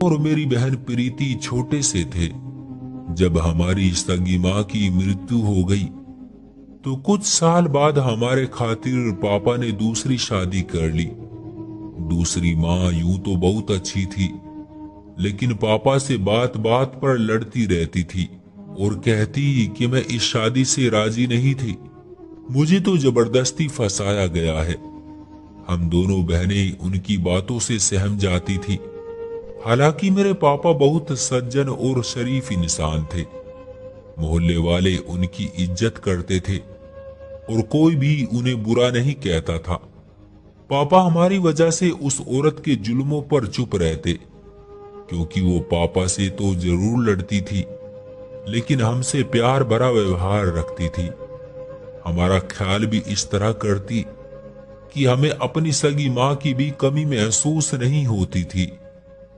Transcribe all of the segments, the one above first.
और मेरी बहन प्रीति छोटे से थे। जब हमारी सगी माँ की मृत्यु हो गई तो कुछ साल बाद हमारे खातिर पापा ने दूसरी शादी कर ली। दूसरी माँ यूं तो बहुत अच्छी थी, लेकिन पापा से बात बात पर लड़ती रहती थी और कहती कि मैं इस शादी से राजी नहीं थी। मुझे तो जबरदस्ती फंसाया गया है। हम दोनों बहनें उनकी बातों से सहम जाती थी। हालांकि मेरे पापा बहुत सज्जन और शरीफ इंसान थे। मोहल्ले वाले उनकी इज्जत करते थे और कोई भी उन्हें बुरा नहीं कहता था। पापा हमारी वजह से उस औरत के जुल्मों पर चुप रहते, क्योंकि वो पापा से तो जरूर लड़ती थी, लेकिन हमसे प्यार भरा व्यवहार रखती थी। हमारा ख्याल भी इस तरह करती कि हमें अपनी सगी माँ की भी कमी महसूस नहीं होती थी।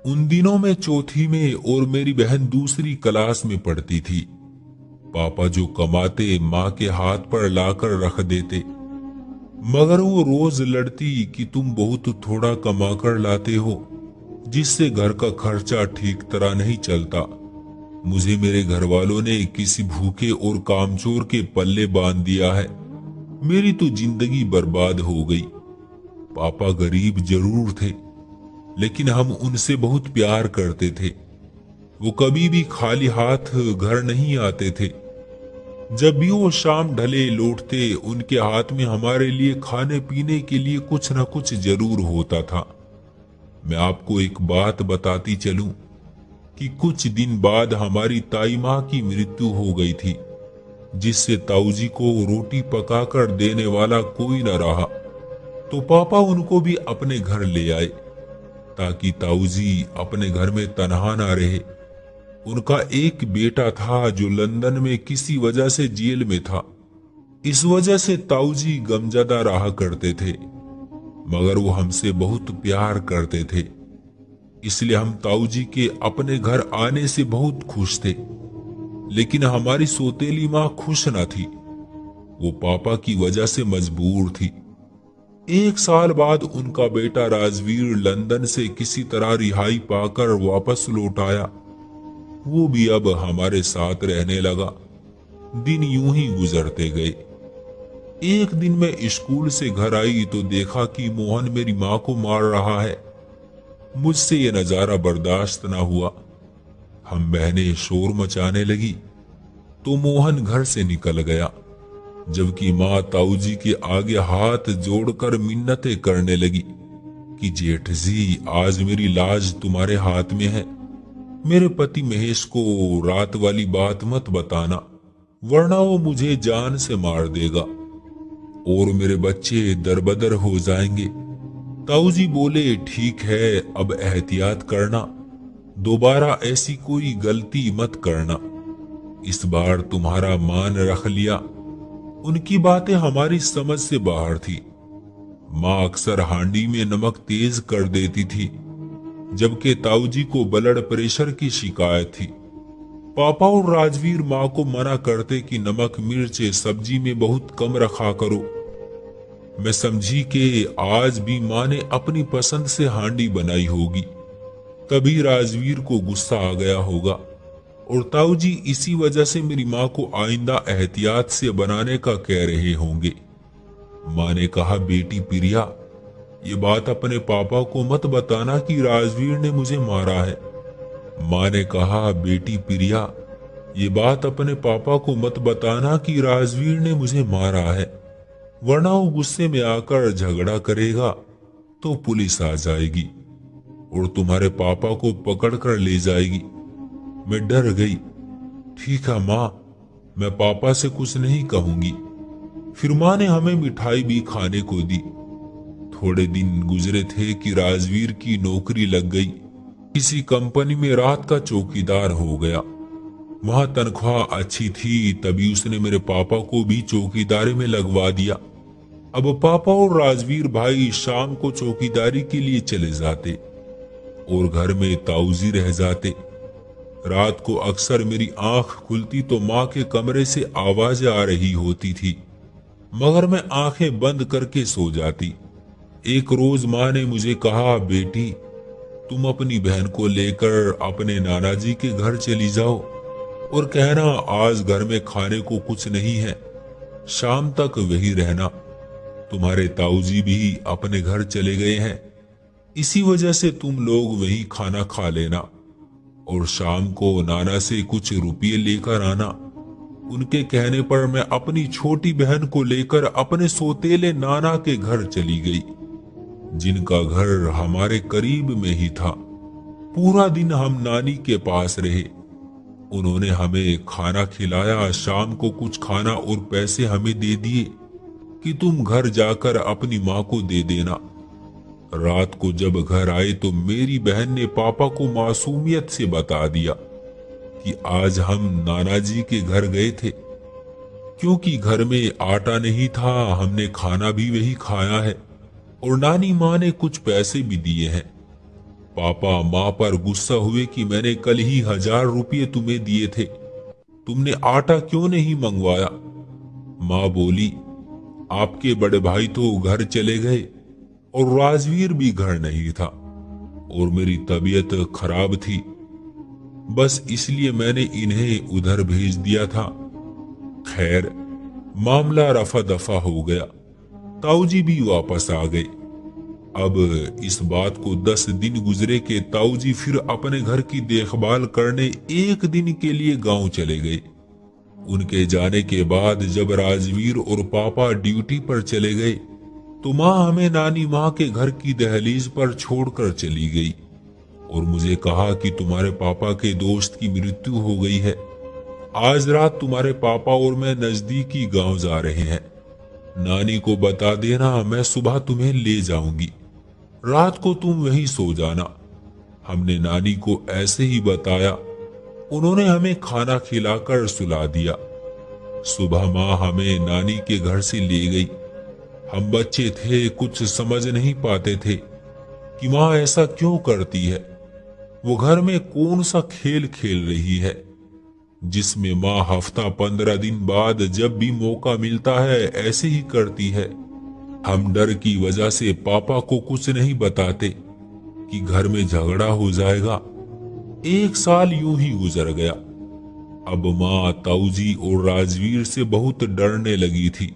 उन दिनों में चौथी में और मेरी बहन दूसरी क्लास में पढ़ती थी। पापा जो कमाते माँ के हाथ पर लाकर रख देते, मगर वो रोज लड़ती कि तुम बहुत थोड़ा कमाकर लाते हो, जिससे घर का खर्चा ठीक तरह नहीं चलता। मुझे मेरे घर वालों ने किसी भूखे और कामचोर के पल्ले बांध दिया है। मेरी तो जिंदगी बर्बाद हो गई। पापा गरीब जरूर थे, लेकिन हम उनसे बहुत प्यार करते थे। वो कभी भी खाली हाथ घर नहीं आते थे। जब भी वो शाम ढले लौटते, उनके हाथ में हमारे लिए खाने पीने के लिए कुछ न कुछ जरूर होता था। मैं आपको एक बात बताती चलूं कि कुछ दिन बाद हमारी ताई माँ की मृत्यु हो गई थी, जिससे ताऊजी को रोटी पकाकर देने वाला कोई न रहा। तो पापा उनको भी अपने घर ले आए, ताकि ताऊजी अपने घर में तनहा ना रहे। उनका एक बेटा था जो लंदन में किसी वजह से जेल में था। इस वजह से ताऊजी गमज़दा रहा करते थे, मगर वो हमसे बहुत प्यार करते थे। इसलिए हम ताऊजी के अपने घर आने से बहुत खुश थे। लेकिन हमारी सौतेली माँ खुश न थी। वो पापा की वजह से मजबूर थी। एक साल बाद उनका बेटा राजवीर लंदन से किसी तरह रिहाई पाकर वापस लौट आया। वो भी अब हमारे साथ रहने लगा। दिन यूं ही गुजरते गए। एक दिन मैं स्कूल से घर आई तो देखा कि मोहन मेरी माँ को मार रहा है। मुझसे ये नजारा बर्दाश्त ना हुआ। हम बहनें शोर मचाने लगी तो मोहन घर से निकल गया, जबकि माँ ताऊजी के आगे हाथ जोड़कर मिन्नतें करने लगी कि जेठ जी, आज मेरी लाज तुम्हारे हाथ में है। मेरे पति महेश को रात वाली बात मत बताना, वरना वो मुझे जान से मार देगा और मेरे बच्चे दरबदर हो जाएंगे। ताऊजी बोले, ठीक है, अब एहतियात करना, दोबारा ऐसी कोई गलती मत करना। इस बार तुम्हारा मान रख लिया। उनकी बातें हमारी समझ से बाहर थी। माँ अक्सर हांडी में नमक तेज कर देती थी, जबकि ताऊजी को ब्लड प्रेशर की शिकायत थी। पापा और राजवीर माँ को मना करते कि नमक मिर्च सब्जी में बहुत कम रखा करो। मैं समझी कि आज भी माँ ने अपनी पसंद से हांडी बनाई होगी, तभी राजवीर को गुस्सा आ गया होगा और ताऊजी इसी वजह से मेरी माँ को आइंदा एहतियात से बनाने का कह रहे होंगे। माँ ने कहा, बेटी प्रिया, ये बात अपने पापा को मत बताना कि राजवीर ने मुझे मारा है। माँ ने कहा, बेटी प्रिया, ये बात अपने पापा को मत बताना कि राजवीर ने मुझे मारा है, वरना वो गुस्से में आकर झगड़ा करेगा तो पुलिस आ जाएगी और तुम्हारे पापा को पकड़कर ले जाएगी। मैं डर गई। ठीक है माँ, मैं पापा से कुछ नहीं कहूंगी। फिर माँ ने हमें मिठाई भी खाने को दी। थोड़े दिन गुजरे थे कि राजवीर की नौकरी लग गई। किसी कंपनी में रात का चौकीदार हो गया। वहां तनख्वाह अच्छी थी, तभी उसने मेरे पापा को भी चौकीदारी में लगवा दिया। अब पापा और राजवीर भाई शाम को चौकीदारी के लिए चले जाते और घर में ताऊजी रह जाते। रात को अक्सर मेरी आंख खुलती तो माँ के कमरे से आवाजें आ रही होती थी, मगर मैं आंखें बंद करके सो जाती। एक रोज माँ ने मुझे कहा, बेटी, तुम अपनी बहन को लेकर अपने नाना जी के घर चली जाओ और कहना आज घर में खाने को कुछ नहीं है, शाम तक वही रहना। तुम्हारे ताऊजी भी अपने घर चले गए हैं, इसी वजह से तुम लोग वही खाना खा लेना और शाम को नाना से कुछ रुपये लेकर आना। उनके कहने पर मैं अपनी छोटी बहन को लेकर अपने सौतेले नाना के घर चली गई, जिनका घर हमारे करीब में ही था। पूरा दिन हम नानी के पास रहे। उन्होंने हमें खाना खिलाया, शाम को कुछ खाना और पैसे हमें दे दिए कि तुम घर जाकर अपनी माँ को दे देना। रात को जब घर आए तो मेरी बहन ने पापा को मासूमियत से बता दिया कि आज हम नाना जी के घर गए थे, क्योंकि घर में आटा नहीं था। हमने खाना भी वही खाया है और नानी माँ ने कुछ पैसे भी दिए हैं। पापा माँ पर गुस्सा हुए कि मैंने कल ही 1000 रुपये तुम्हें दिए थे, तुमने आटा क्यों नहीं मंगवाया। माँ बोली आपके बड़े भाई तो घर चले गए और राजवीर भी घर नहीं था और मेरी तबीयत खराब थी, बस इसलिए मैंने इन्हें उधर भेज दिया था। खैर मामला रफा दफा हो गया, ताऊजी भी वापस आ गए। अब इस बात को 10 दिन गुजरे के ताऊजी फिर अपने घर की देखभाल करने एक दिन के लिए गांव चले गए। उनके जाने के बाद जब राजवीर और पापा ड्यूटी पर चले गए तो माँ हमें नानी माँ के घर की दहलीज पर छोड़कर चली गई और मुझे कहा कि तुम्हारे पापा के दोस्त की मृत्यु हो गई है। आज रात तुम्हारे पापा और मैं नजदीकी गांव जा रहे हैं, नानी को बता देना, मैं सुबह तुम्हें ले जाऊंगी, रात को तुम वहीं सो जाना। हमने नानी को ऐसे ही बताया। उन्होंने हमें खाना खिलाकर सुला दिया। सुबह माँ हमें नानी के घर से ले गई। हम बच्चे थे, कुछ समझ नहीं पाते थे कि माँ ऐसा क्यों करती है। वो घर में कौन सा खेल खेल रही है जिसमें माँ हफ्ता 15 दिन बाद जब भी मौका मिलता है ऐसे ही करती है। हम डर की वजह से पापा को कुछ नहीं बताते कि घर में झगड़ा हो जाएगा। 1 साल यूं ही गुजर गया। अब माँ ताऊजी और राजवीर से बहुत डरने लगी थी।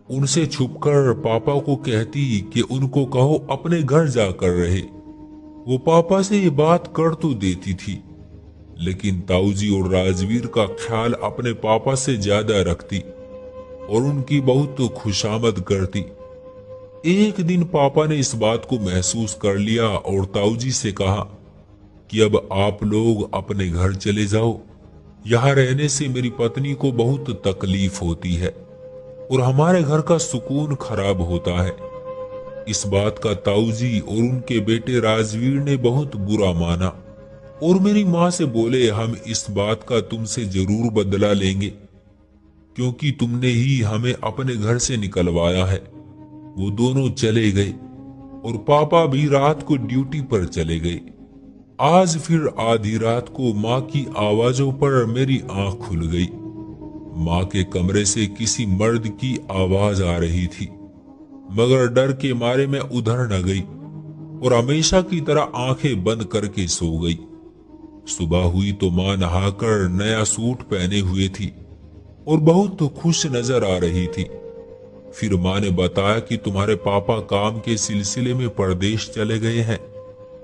उनसे छुपकर पापा को कहती कि उनको कहो अपने घर जाकर रहे। वो पापा से ये बात कर तो देती थी, लेकिन ताऊजी और राजवीर का ख्याल अपने पापा से ज्यादा रखती और उनकी बहुत खुशामद करती। एक दिन पापा ने इस बात को महसूस कर लिया और ताऊजी से कहा कि अब आप लोग अपने घर चले जाओ, यहाँ रहने से मेरी पत्नी को बहुत तकलीफ होती है और हमारे घर का सुकून खराब होता है। इस बात का ताऊजी और उनके बेटे राजवीर ने बहुत बुरा माना और मेरी माँ से बोले हम इस बात का तुमसे जरूर बदला लेंगे, क्योंकि तुमने ही हमें अपने घर से निकलवाया है। वो दोनों चले गए और पापा भी रात को ड्यूटी पर चले गए। आज फिर आधी रात को माँ की आवाजों पर मेरी आंख खुल गई। माँ के कमरे से किसी मर्द की आवाज आ रही थी, मगर डर के मारे मैं उधर न गई और हमेशा की तरह आंखें बंद करके सो गई। सुबह हुई तो माँ नहाकर नया सूट पहने हुए थी और बहुत खुश नजर आ रही थी। फिर माँ ने बताया कि तुम्हारे पापा काम के सिलसिले में परदेश चले गए हैं,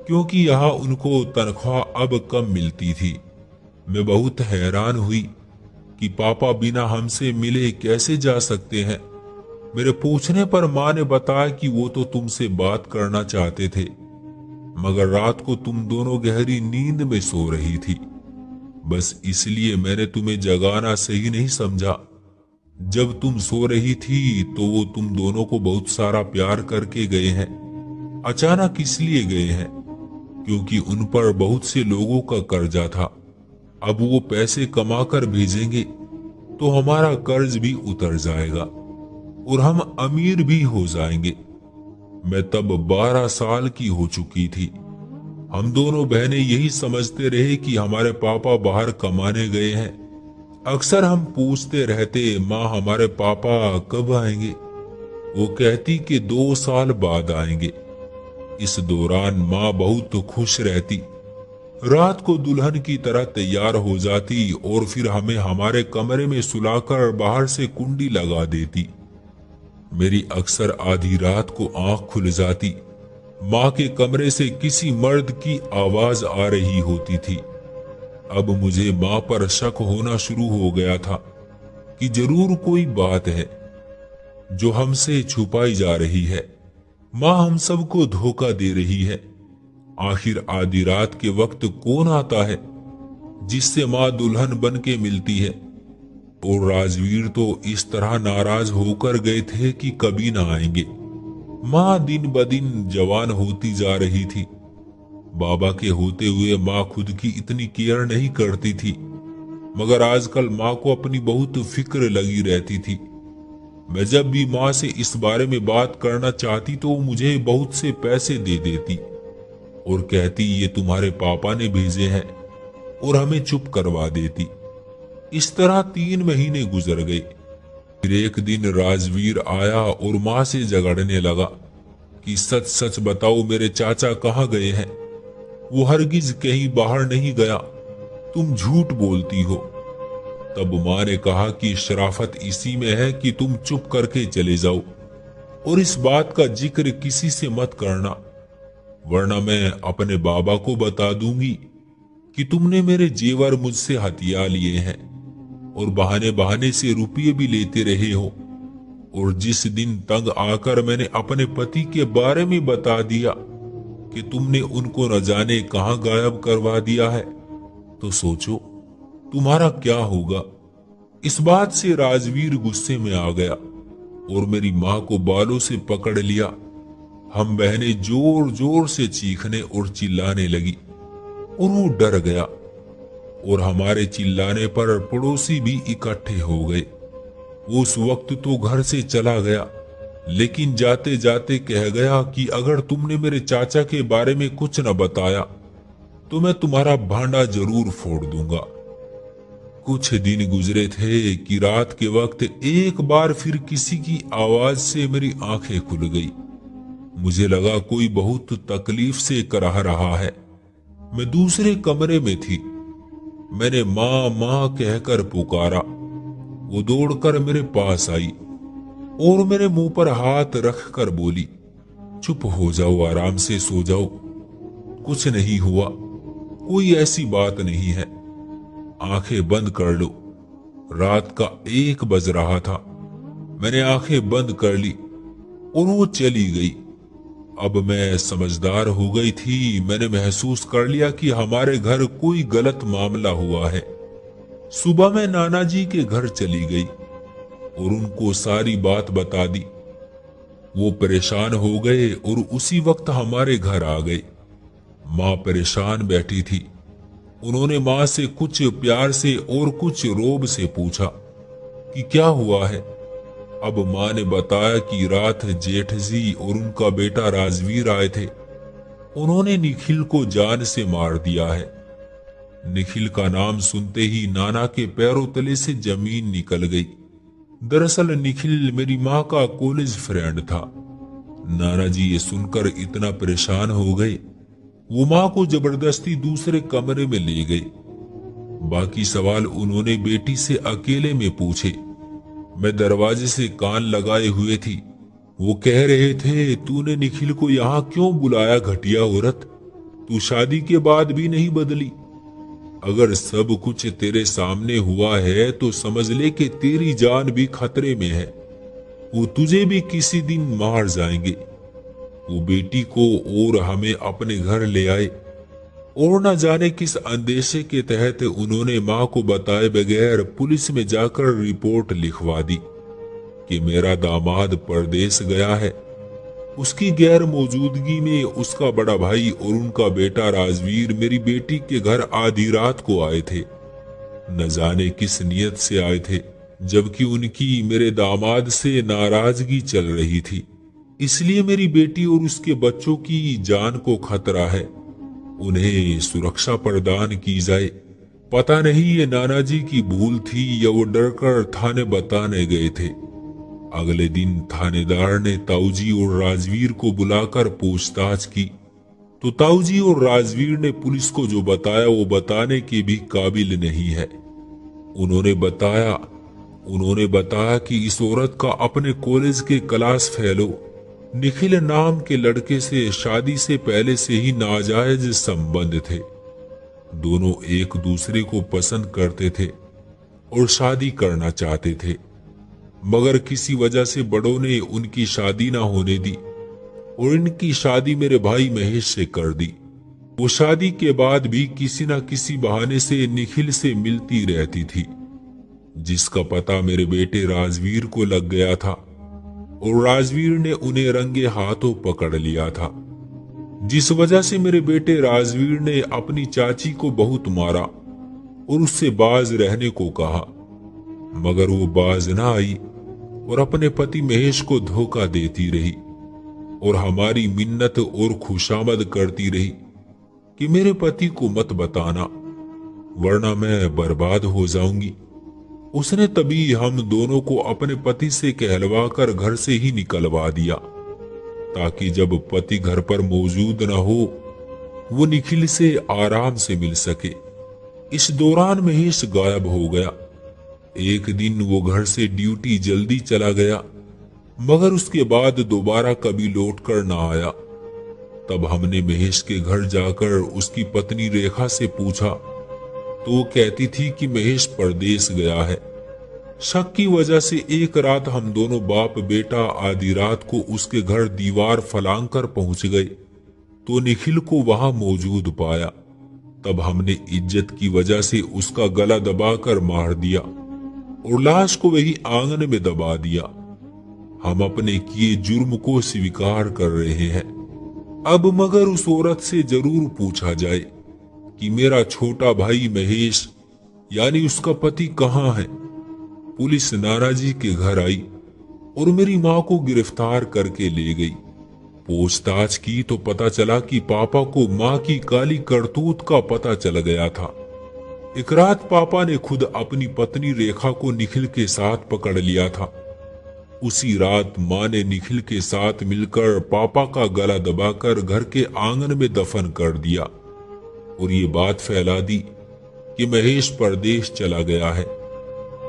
क्योंकि यहाँ उनको तनख्वाह अब कम मिलती थी। मैं बहुत हैरान हुई कि पापा बिना हमसे मिले कैसे जा सकते हैं। मेरे पूछने पर माँ ने बताया कि वो तो तुमसे बात करना चाहते थे, मगर रात को तुम दोनों गहरी नींद में सो रही थी। बस इसलिए मैंने तुम्हें जगाना सही नहीं समझा। जब तुम सो रही थी तो वो तुम दोनों को बहुत सारा प्यार करके गए हैं। अचानक इसलिए गए हैं क्योंकि उन पर बहुत से लोगों का कर्जा था। अब वो पैसे कमाकर भेजेंगे तो हमारा कर्ज भी उतर जाएगा और हम अमीर भी हो जाएंगे। मैं तब 12 साल की हो चुकी थी। हम दोनों बहनें यही समझते रहे कि हमारे पापा बाहर कमाने गए हैं। अक्सर हम पूछते रहते, माँ हमारे पापा कब आएंगे? वो कहती कि 2 साल बाद आएंगे। इस दौरान माँ बहुत खुश रहती। रात को दुल्हन की तरह तैयार हो जाती और फिर हमें हमारे कमरे में सुलाकर बाहर से कुंडी लगा देती। मेरी अक्सर आधी रात को आंख खुल जाती। माँ के कमरे से किसी मर्द की आवाज आ रही होती थी। अब मुझे माँ पर शक होना शुरू हो गया था कि जरूर कोई बात है जो हमसे छुपाई जा रही है। माँ हम सबको धोखा दे रही है। आखिर आधी रात के वक्त कौन आता है जिससे माँ दुल्हन बन के मिलती है? और राजवीर तो इस तरह नाराज होकर गए थे कि कभी ना आएंगे। माँ दिन ब दिन जवान होती जा रही थी। बाबा के होते हुए माँ खुद की इतनी केयर नहीं करती थी, मगर आजकल माँ को अपनी बहुत फिक्र लगी रहती थी। मैं जब भी माँ से इस बारे में बात करना चाहती तो मुझे बहुत से पैसे दे देती और कहती ये तुम्हारे पापा ने भेजे हैं, और हमें चुप करवा देती। इस तरह 3 महीने गुजर गए। फिर एक दिन राजवीर आया और माँ से झगड़ने लगा कि सच सच बताओ मेरे चाचा कहाँ गए हैं? वो हरगिज कहीं बाहर नहीं गया, तुम झूठ बोलती हो। तब माँ ने कहा कि शराफत इसी में है कि तुम चुप करके चले जाओ और इस बात का जिक्र किसी से मत करना, वरना मैं अपने बाबा को बता दूंगी कि तुमने मेरे जेवर मुझसे हथिया लिए हैं और बहाने बहाने से रुपये भी लेते रहे हो। और जिस दिन तंग आकर मैंने अपने पति के बारे में बता दिया कि तुमने उनको न जाने कहां गायब करवा दिया है, तो सोचो तुम्हारा क्या होगा। इस बात से राजवीर गुस्से में आ गया और मेरी माँ को बालों से पकड़ लिया। हम बहनें जोर जोर से चीखने और चिल्लाने लगी और वो डर गया और हमारे चिल्लाने पर पड़ोसी भी इकट्ठे हो गए। वो उस वक्त तो घर से चला गया, लेकिन जाते जाते कह गया कि अगर तुमने मेरे चाचा के बारे में कुछ न बताया तो मैं तुम्हारा भांडा जरूर फोड़ दूंगा। कुछ दिन गुजरे थे कि रात के वक्त एक बार फिर किसी की आवाज से मेरी आंखें खुल गई। मुझे लगा कोई बहुत तकलीफ से कराह रहा है। मैं दूसरे कमरे में थी। मैंने माँ माँ कहकर पुकारा। वो दौड़कर मेरे पास आई और मेरे मुंह पर हाथ रखकर बोली, चुप हो जाओ, आराम से सो जाओ, कुछ नहीं हुआ, कोई ऐसी बात नहीं है, आंखें बंद कर लो। रात का 1 बज रहा था। मैंने आंखें बंद कर ली और वो चली गई। अब मैं समझदार हो गई थी। मैंने महसूस कर लिया कि हमारे घर कोई गलत मामला हुआ है। सुबह मैं नाना जी के घर चली गई और उनको सारी बात बता दी। वो परेशान हो गए और उसी वक्त हमारे घर आ गए। माँ परेशान बैठी थी। उन्होंने माँ से कुछ प्यार से और कुछ रोब से पूछा कि क्या हुआ है। अब माँ ने बताया कि रात जेठ जी और उनका बेटा राजवीर आए थे। उन्होंने निखिल को जान से मार दिया है। निखिल का नाम सुनते ही नाना के पैरों तले से जमीन निकल गई। दरअसल निखिल मेरी माँ का कॉलेज फ्रेंड था। नाना जी ये सुनकर इतना परेशान हो गए, वो माँ को जबरदस्ती दूसरे कमरे में ले गए। बाकी सवाल उन्होंने बेटी से अकेले में पूछे। मैं दरवाजे से कान लगाए हुए थी। वो कह रहे थे, तूने निखिल को यहाँ क्यों बुलाया घटिया औरत? तू शादी के बाद भी नहीं बदली। अगर सब कुछ तेरे सामने हुआ है तो समझ ले कि तेरी जान भी खतरे में है। वो तुझे भी किसी दिन मार जाएंगे। वो बेटी को और हमें अपने घर ले आए और न जाने किस अंदेशे के तहत उन्होंने माँ को बताए बगैर पुलिस में जाकर रिपोर्ट लिखवा दी कि मेरा दामाद परदेश गया है। उसकी गैर मौजूदगी में उसका बड़ा भाई और उनका बेटा राजवीर मेरी बेटी के घर आधी रात को आए थे। न जाने किस नियत से आए थे, जबकि उनकी मेरे दामाद से नाराजगी चल रही थी। इसलिए मेरी बेटी और उसके बच्चों की जान को खतरा है। उन्हें सुरक्षा प्रदान की जाए। पता नहीं ये नाना जी की भूल थी या वो डरकर थाने बताने गए थे। अगले दिन थानेदार ने ताऊजी और राजवीर को बुलाकर पूछताछ की, तो ताऊजी और राजवीर ने पुलिस को जो बताया वो बताने के भी काबिल नहीं है। उन्होंने बताया कि इस औरत का अपने कॉलेज के क्लास फेलो निखिल नाम के लड़के से शादी से पहले से ही नाजायज संबंध थे। दोनों एक दूसरे को पसंद करते थे और शादी करना चाहते थे, मगर किसी वजह से बड़ों ने उनकी शादी ना होने दी और इनकी शादी मेरे भाई महेश से कर दी। वो शादी के बाद भी किसी न किसी बहाने से निखिल से मिलती रहती थी, जिसका पता मेरे बेटे राजवीर को लग गया था और राजवीर ने उन्हें रंगे हाथों पकड़ लिया था, जिस वजह से मेरे बेटे राजवीर ने अपनी चाची को बहुत मारा और उससे बाज रहने को कहा, मगर वो बाज ना आई और अपने पति महेश को धोखा देती रही और हमारी मिन्नत और खुशामद करती रही कि मेरे पति को मत बताना वरना मैं बर्बाद हो जाऊंगी। उसने तभी हम दोनों को अपने पति से कहलवा कर घर से ही निकलवा दिया, ताकि जब पति घर पर मौजूद न हो वो निखिल से आराम से मिल सके। इस दौरान महेश गायब हो गया। एक दिन वो घर से ड्यूटी जल्दी चला गया, मगर उसके बाद दोबारा कभी लौट कर ना आया। तब हमने महेश के घर जाकर उसकी पत्नी रेखा से पूछा, तो वो कहती थी कि महेश परदेश गया है। शक की वजह से एक रात हम दोनों बाप बेटा आधी रात को उसके घर दीवार फलांग कर पहुंच गए, तो निखिल को वहां मौजूद पाया। तब हमने इज्जत की वजह से उसका गला दबाकर मार दिया और लाश को वही आंगन में दबा दिया। हम अपने किए जुर्म को स्वीकार कर रहे हैं। अब मगर उस औरत से जरूर पूछा जाए कि मेरा छोटा भाई महेश यानी उसका पति कहाँ है। पुलिस नानाजी के घर आई और मेरी माँ को गिरफ्तार करके ले गई। पूछताछ की तो पता चला कि पापा को माँ की काली करतूत का पता चल गया था। एक रात पापा ने खुद अपनी पत्नी रेखा को निखिल के साथ पकड़ लिया था। उसी रात माँ ने निखिल के साथ मिलकर पापा का गला दबाकर घर के आंगन में दफन कर दिया और ये बात फैला दी कि महेश परदेश चला गया है।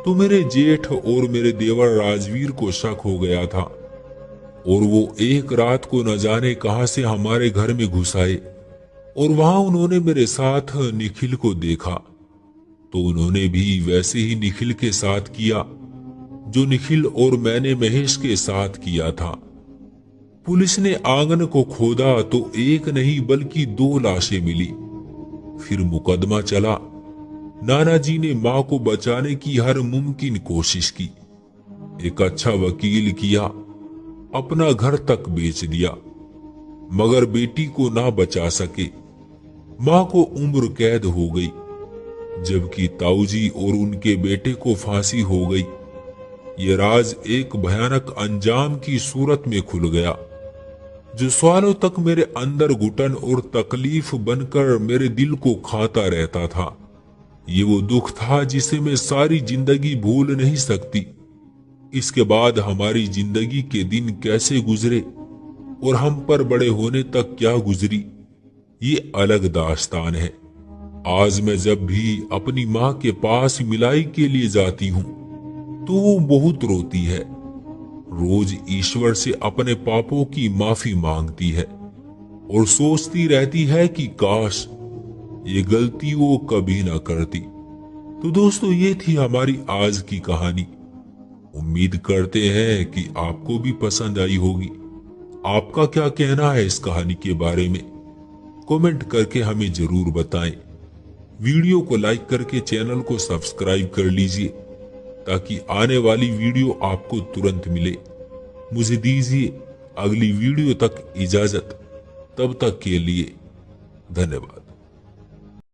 तो मेरे जेठ और मेरे देवर राजवीर को शक हो गया था और वो एक रात को न जाने कहां से हमारे घर में घुस आए और वहां उन्होंने मेरे साथ निखिल को देखा। तो उन्होंने भी वैसे ही निखिल के साथ किया जो निखिल और मैंने महेश के साथ किया था। पुलिस ने आंगन को खोदा तो एक नहीं बल्कि 2 लाशें मिली। फिर मुकदमा चला। नानाजी ने मां को बचाने की हर मुमकिन कोशिश की। एक अच्छा वकील किया, अपना घर तक बेच दिया, मगर बेटी को ना बचा सके। मां को उम्र कैद हो गई, जबकि ताऊजी और उनके बेटे को फांसी हो गई। ये राज एक भयानक अंजाम की सूरत में खुल गया, जो सालों तक मेरे अंदर घुटन और तकलीफ बनकर मेरे दिल को खाता रहता था। ये वो दुख था जिसे मैं सारी जिंदगी भूल नहीं सकती। इसके बाद हमारी जिंदगी के दिन कैसे गुजरे और हम पर बड़े होने तक क्या गुजरी, ये अलग दास्तान है। आज मैं जब भी अपनी माँ के पास मिलाई के लिए जाती हूँ तो वो बहुत रोती है, रोज ईश्वर से अपने पापों की माफी मांगती है और सोचती रहती है कि काश ये गलती वो कभी ना करती। तो दोस्तों, ये थी हमारी आज की कहानी। उम्मीद करते हैं कि आपको भी पसंद आई होगी। आपका क्या कहना है इस कहानी के बारे में, कमेंट करके हमें जरूर बताएं। वीडियो को लाइक करके चैनल को सब्सक्राइब कर लीजिए ताकि आने वाली वीडियो आपको तुरंत मिले। मुझे दीजिए अगली वीडियो तक इजाजत। तब तक के लिए धन्यवाद।